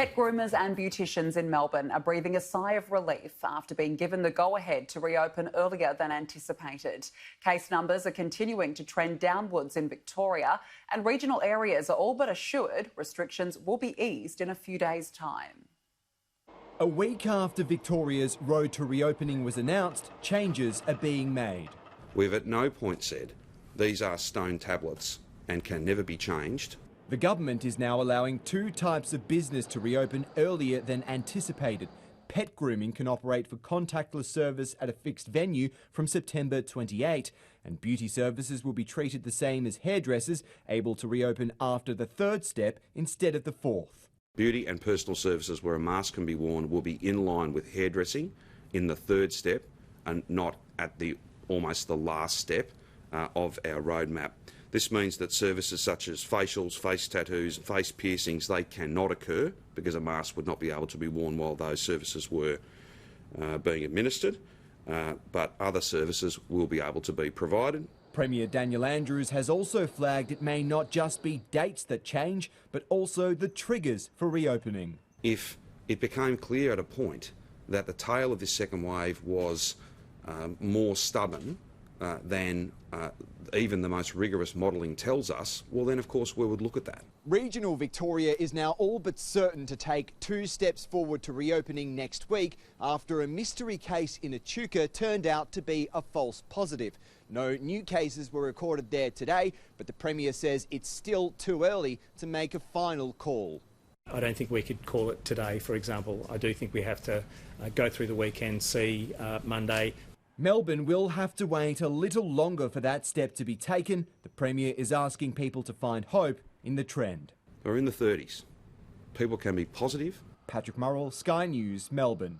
Pet groomers and beauticians in Melbourne are breathing a sigh of relief after being given the go-ahead to reopen earlier than anticipated. Case numbers are continuing to trend downwards in Victoria, and regional areas are all but assured restrictions will be eased in a few days' time. A week after Victoria's road to reopening was announced, changes are being made. We've at no point said these are stone tablets and can never be changed. The government is now allowing two types of business to reopen earlier than anticipated. Pet grooming can operate for contactless service at a fixed venue from September 28, and beauty services will be treated the same as hairdressers, able to reopen after the third step instead of the fourth. Beauty and personal services where a mask can be worn will be in line with hairdressing in the third step and not at almost the last step of our roadmap. This means that services such as facials, face tattoos, face piercings, they cannot occur because a mask would not be able to be worn while those services were being administered, but other services will be able to be provided. Premier Daniel Andrews has also flagged it may not just be dates that change, but also the triggers for reopening. If it became clear at a point that the tail of this second wave was more stubborn than even the most rigorous modelling tells us, well then of course we would look at that. Regional Victoria is now all but certain to take two steps forward to reopening next week after a mystery case in Echuca turned out to be a false positive. No new cases were recorded there today, but the Premier says it's still too early to make a final call. I don't think we could call it today, for example. I do think we have to go through the weekend, see Monday. Melbourne will have to wait a little longer for that step to be taken. The Premier is asking people to find hope in the trend. We're in the 30s. People can be positive. Patrick Murrell, Sky News, Melbourne.